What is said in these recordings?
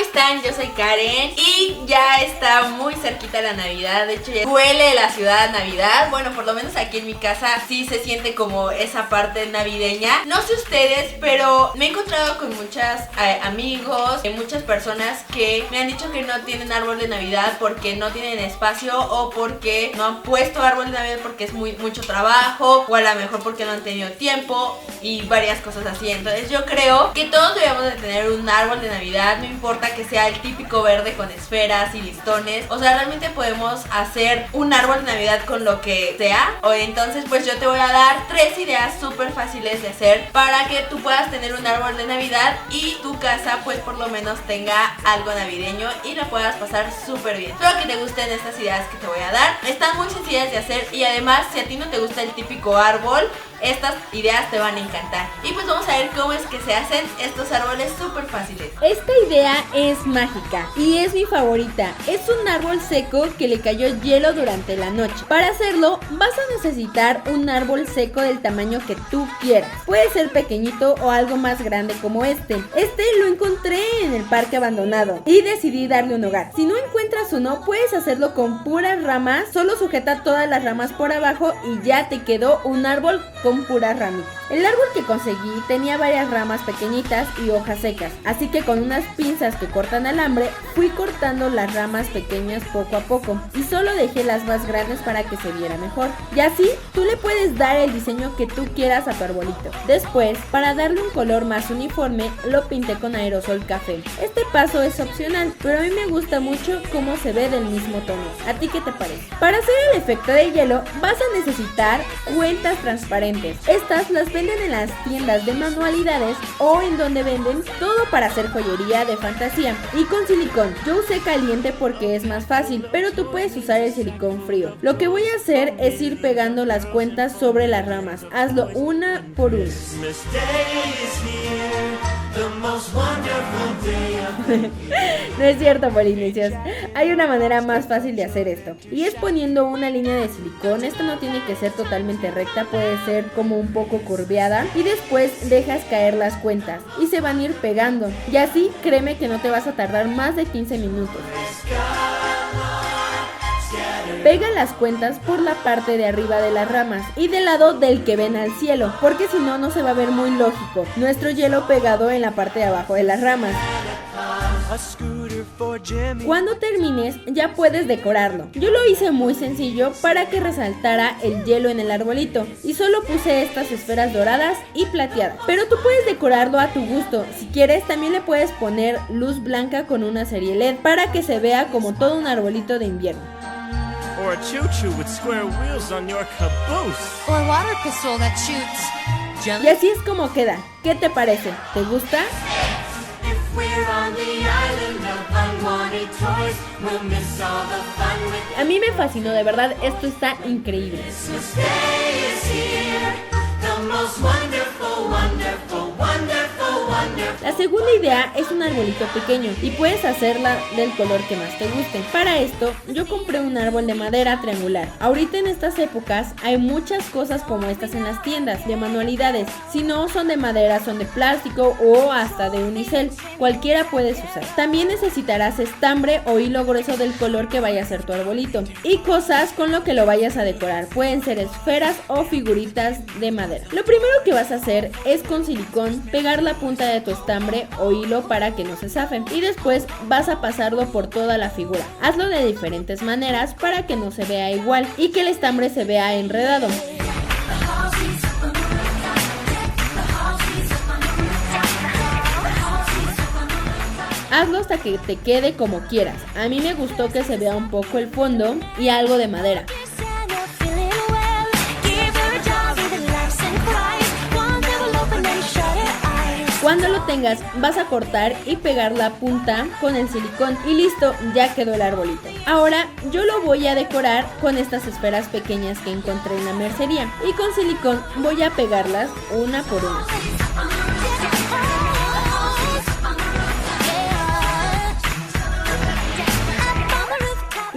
están? Yo soy Karen y ya está muy cerquita la Navidad. De hecho ya huele la ciudad a Navidad. Bueno, por lo menos aquí en mi casa sí se siente como esa parte navideña. No sé ustedes, pero me he encontrado con muchas amigos, muchas personas que me han dicho que no tienen árbol de Navidad porque no tienen espacio o porque no han puesto árbol de Navidad porque es mucho trabajo, o a lo mejor porque no han tenido tiempo y varias cosas así. Entonces yo creo que todos debemos de tener un árbol de Navidad, no importa que sea el típico verde con esferas y listones. O sea, realmente podemos hacer un árbol de Navidad con lo que sea. O entonces pues yo te voy a dar 3 ideas súper fáciles de hacer para que tú puedas tener un árbol de Navidad y tu casa pues por lo menos tenga algo navideño y lo puedas pasar súper bien. Espero que te gusten estas ideas que te voy a dar. Están muy sencillas de hacer y además si a ti no te gusta el típico árbol, estas ideas te van a encantar. Y pues vamos a ver cómo es que se hacen estos árboles súper fáciles. Esta idea es mágica y es mi favorita. Es un árbol seco que le cayó hielo durante la noche. Para hacerlo vas a necesitar un árbol seco del tamaño que tú quieras. Puede ser pequeñito o algo más grande como este. Este lo encontré en el parque abandonado y decidí darle un hogar. Si no encuentras uno, puedes hacerlo con puras ramas. Solo sujeta todas las ramas por abajo y ya te quedó un árbol con puras ramitas. El árbol que conseguí tenía varias ramas pequeñitas y hojas secas, así que con unas pinzas que cortan alambre fui cortando las ramas pequeñas poco a poco y solo dejé las más grandes para que se viera mejor. Y así tú le puedes dar el diseño que tú quieras a tu arbolito. Después, para darle un color más uniforme, lo pinté con aerosol café. Este paso es opcional, pero a mí me gusta mucho cómo se ve del mismo tono. ¿A ti qué te parece? Para hacer el efecto de hielo vas a necesitar cuentas transparentes. Estas las venden en las tiendas de manualidades o en donde venden todo para hacer joyería de fantasía. Y con silicón, yo usé caliente porque es más fácil, pero tú puedes usar el silicón frío. Lo que voy a hacer es ir pegando las cuentas sobre las ramas. Hazlo una por una. No es cierto, polinesios. Hay una manera más fácil de hacer esto y es poniendo una línea de silicón. Esta no tiene que ser totalmente recta, puede ser como un poco curveada y después dejas caer las cuentas y se van a ir pegando y así créeme que no te vas a tardar más de 15 minutos. Pega las cuentas por la parte de arriba de las ramas y del lado del que ven al cielo, porque si no, no se va a ver muy lógico nuestro hielo pegado en la parte de abajo de las ramas. Cuando termines ya puedes decorarlo. Yo lo hice muy sencillo para que resaltara el hielo en el arbolito y solo puse estas esferas doradas y plateadas. Pero tú puedes decorarlo a tu gusto. Si quieres también le puedes poner luz blanca con una serie LED para que se vea como todo un arbolito de invierno. Or a choo-choo with square wheels on your caboose. Or a water pistol that shoots jelly. Y así es como queda. ¿Qué te parece? ¿Te gusta? A mí me fascinó, de verdad, esto está increíble. La segunda idea es un arbolito pequeño y puedes hacerla del color que más te guste. Para esto yo compré un árbol de madera triangular. Ahorita en estas épocas hay muchas cosas como estas en las tiendas de manualidades. Si no son de madera, son de plástico o hasta de unicel. Cualquiera puedes usar. También necesitarás estambre o hilo grueso del color que vaya a ser tu arbolito y cosas con lo que lo vayas a decorar. Pueden ser esferas o figuritas de madera. Lo primero que vas a hacer es con silicón pegar la punta de tu estambre o hilo para que no se zafen y después vas a pasarlo por toda la figura. Hazlo de diferentes maneras para que no se vea igual y que el estambre se vea enredado. Hazlo hasta que te quede como quieras. A mí me gustó que se vea un poco el fondo y algo de madera. Cuando lo tengas vas a cortar y pegar la punta con el silicón y listo, ya quedó el arbolito. Ahora yo lo voy a decorar con estas esferas pequeñas que encontré en la mercería y con silicón voy a pegarlas una por una.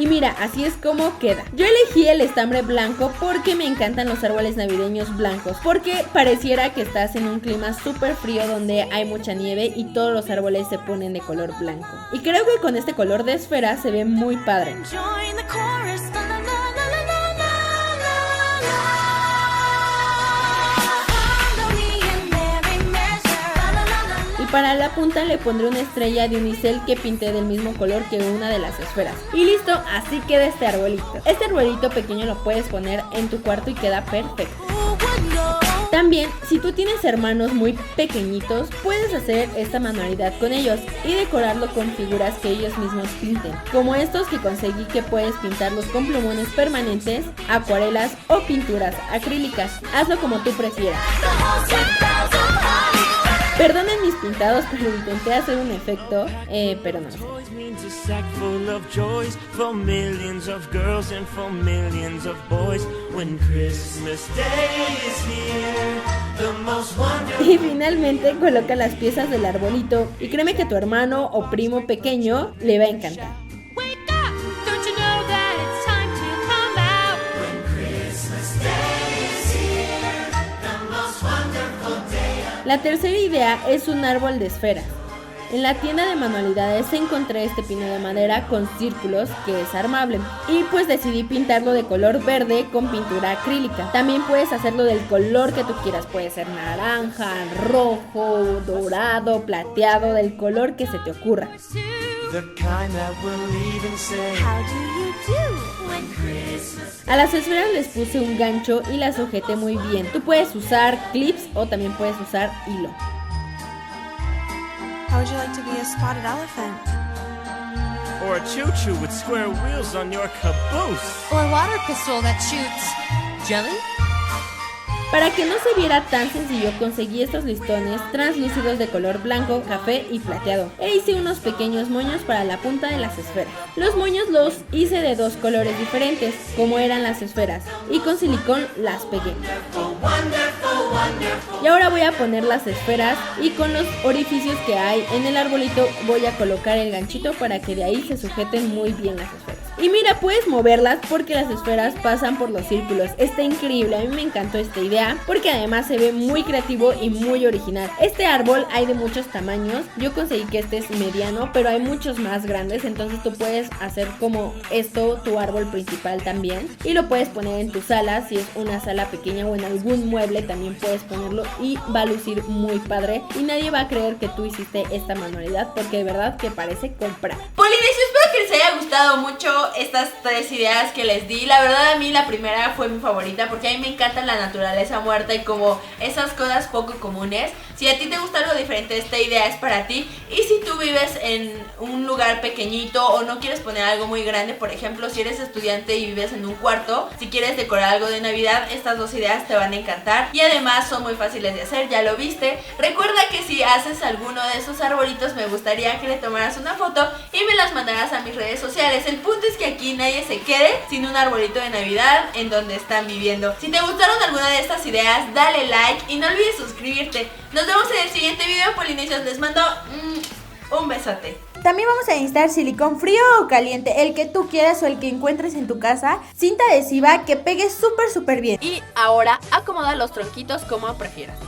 Y mira, así es como queda. Yo elegí el estambre blanco porque me encantan los árboles navideños blancos, porque pareciera que estás en un clima súper frío donde hay mucha nieve y todos los árboles se ponen de color blanco. Y creo que con este color de esfera se ve muy padre. Join the chorus. La, la, la, la, la, la, la, la. Harmony in every measure. La, la, la, la. Y para la punta le pondré una estrella de unicel que pinté del mismo color que una de las esferas. Y listo, así queda este arbolito. Este arbolito pequeño lo puedes poner en tu cuarto y queda perfecto. Who would know? También, si tú tienes hermanos muy pequeñitos, puedes hacer esta manualidad con ellos y decorarlo con figuras que ellos mismos pinten, como estos que conseguí, que puedes pintarlos con plumones permanentes, acuarelas o pinturas acrílicas. Hazlo como tú prefieras. The whole 2000 Perdonen mis pintados, pero intenté hacer un efecto, pero no sé. Toys means a sack full of joys for millions of girls and for millions of boys. When Christmas Day is here, the most wonderful. Y finalmente coloca las piezas del arbolito y créeme que tu hermano o primo pequeño le va a encantar. Wake up! Don't you know that it's time to come out? La tercera idea es un árbol de esferas. En la tienda de manualidades encontré este pino de madera con círculos que es armable y pues decidí pintarlo de color verde con pintura acrílica. También puedes hacerlo del color que tú quieras, puede ser naranja, rojo, dorado, plateado, del color que se te ocurra. The kind that will even say, How do you do when Christmas? A las esferas les puse un gancho y las sujeté muy bien. Tú puedes usar clips o también puedes usar hilo. How would you like to be a spotted elephant? or a choo-choo with square wheels on your caboose. Or a water pistol that shoots jelly? Para que no se viera tan sencillo, conseguí estos listones translúcidos de color blanco, café y plateado e hice unos pequeños moños para la punta de las esferas. Los moños los hice de dos colores diferentes, como eran las esferas, y con silicón las pegué. Y ahora voy a poner las esferas y con los orificios que hay en el arbolito voy a colocar el ganchito para que de ahí se sujeten muy bien las esferas. Y mira, puedes moverlas porque las esferas pasan por los círculos. Está increíble, a mí me encantó esta idea porque además se ve muy creativo y muy original. Este árbol hay de muchos tamaños, yo conseguí que este es mediano, pero hay muchos más grandes, entonces tú puedes hacer como esto tu árbol principal también y lo puedes poner en tu sala, si es una sala pequeña o en algún mueble también puedes ponerlo y va a lucir muy padre y nadie va a creer que tú hiciste esta manualidad porque de verdad que parece comprar. Polinesia, espero que les haya gustado mucho estas tres ideas que les di. La verdad, a mí la primera fue mi favorita porque a mí me encanta la naturaleza muerta y como esas cosas poco comunes. Si a ti te gusta algo diferente, esta idea es para ti. Y si tú vives en un lugar pequeñito o no quieres poner algo muy grande, por ejemplo, si eres estudiante y vives en un cuarto, si quieres decorar algo de Navidad, estas dos ideas te van a encantar. Y además son muy fáciles de hacer, ya lo viste. Recuerda que si haces alguno de esos arbolitos, me gustaría que le tomaras una foto y me las mandaras a mis redes sociales. El punto es que aquí nadie se quede sin un arbolito de Navidad en donde están viviendo. Si te gustaron alguna de estas ideas, dale like y no olvides suscribirte. Nos vemos en el siguiente video, Polinesios. Les mando un besote. También vamos a necesitar silicón frío o caliente, el que tú quieras o el que encuentres en tu casa, cinta adhesiva que pegue súper bien. Y ahora acomoda los tronquitos como prefieras.